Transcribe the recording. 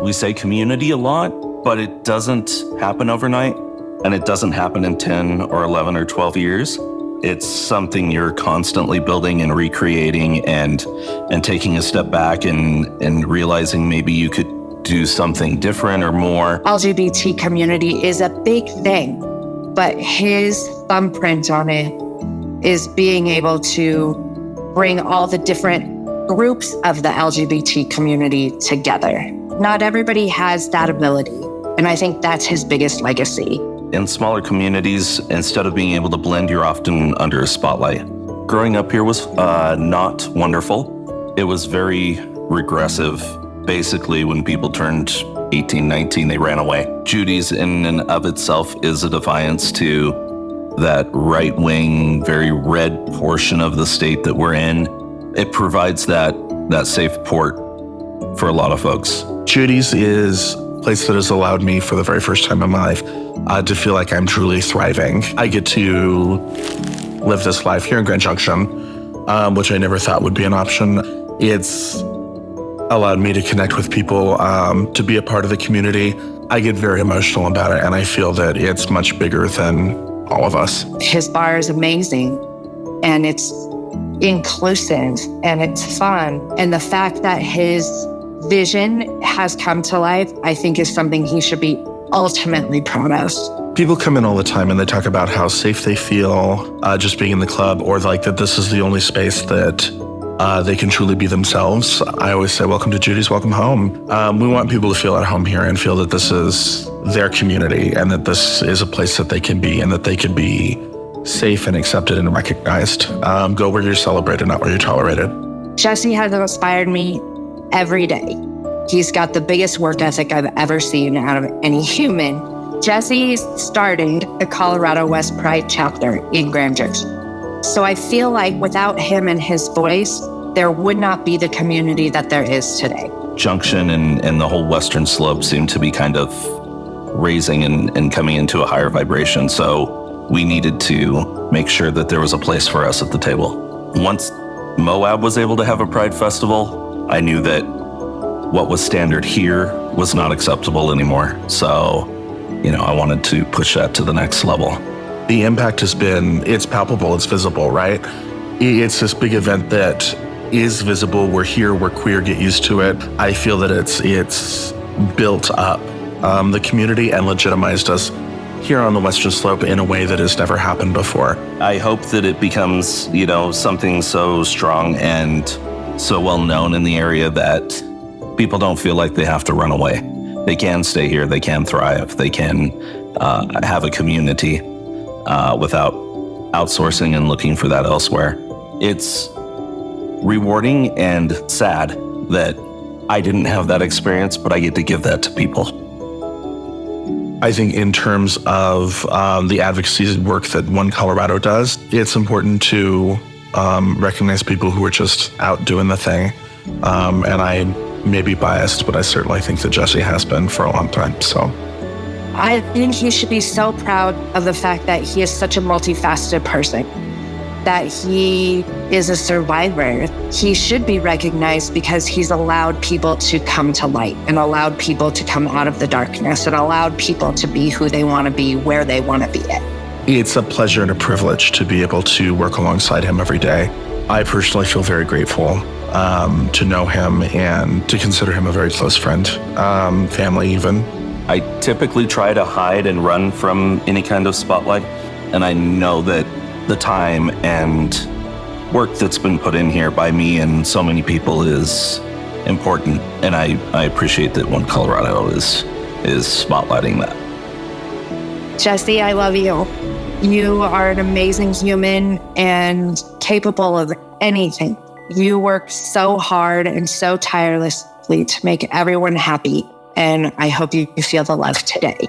We say community a lot, but it doesn't happen overnight, and it doesn't happen in 10 or 11 or 12 years. It's something you're constantly building and recreating and taking a step back and realizing maybe you could do something different or more. LGBT community is a big thing, but his thumbprint on it is being able to bring all the different groups of the LGBT community together. Not everybody has that ability, and I think that's his biggest legacy. In smaller communities, instead of being able to blend, you're often under a spotlight. Growing up here was not wonderful. It was very regressive. Basically, when people turned 18, 19, they ran away. Judy's in and of itself is a defiance to that right-wing, very red portion of the state that we're in. It provides that safe port for a lot of folks. Judy's is a place that has allowed me for the very first time in my life to feel like I'm truly thriving. I get to live this life here in Grand Junction, which I never thought would be an option. It's allowed me to connect with people, to be a part of the community. I get very emotional about it, and I feel that it's much bigger than all of us. His bar is amazing, and it's inclusive, and it's fun. And the fact that his vision has come to life, I think is something he should be ultimately proud of. People come in all the time and they talk about how safe they feel just being in the club, or like that this is the only space that they can truly be themselves. I always say, welcome to Judy's, welcome home. We want people to feel at home here and feel that this is their community and that this is a place that they can be and that they can be safe and accepted and recognized. Go where you're celebrated, not where you're tolerated. Jesse has inspired me every day. He's got the biggest work ethic I've ever seen out of any human. Jesse started the Colorado West Pride chapter in Grand Junction. So I feel like without him and his voice, there would not be the community that there is today. Junction and the whole Western Slope seem to be kind of raising and coming into a higher vibration. So we needed to make sure that there was a place for us at the table. Once Moab was able to have a Pride Festival, I knew that what was standard here was not acceptable anymore. So, I wanted to push that to the next level. The impact has been, it's palpable, it's visible, right? It's this big event that is visible. We're here, we're queer, get used to it. I feel that it's built up the community and legitimized us here on the Western Slope in a way that has never happened before. I hope that it becomes, something so strong and so well known in the area that people don't feel like they have to run away. They can stay here, they can thrive, they can have a community without outsourcing and looking for that elsewhere. It's rewarding and sad that I didn't have that experience, but I get to give that to people. I think in terms of the advocacy work that One Colorado does, it's important to recognize people who are just out doing the thing. And I may be biased, but I certainly think that Jesse has been for a long time. So I think he should be so proud of the fact that he is such a multifaceted person, that he is a survivor. He should be recognized because he's allowed people to come to light and allowed people to come out of the darkness and allowed people to be who they want to be, where they want to be at. It's a pleasure and a privilege to be able to work alongside him every day. I personally feel very grateful to know him and to consider him a very close friend, family even. I typically try to hide and run from any kind of spotlight, and I know that the time and work that's been put in here by me and so many people is important, and I appreciate that One Colorado is spotlighting that. Jesse, I love you. You are an amazing human and capable of anything. You work so hard and so tirelessly to make everyone happy, and I hope you feel the love today.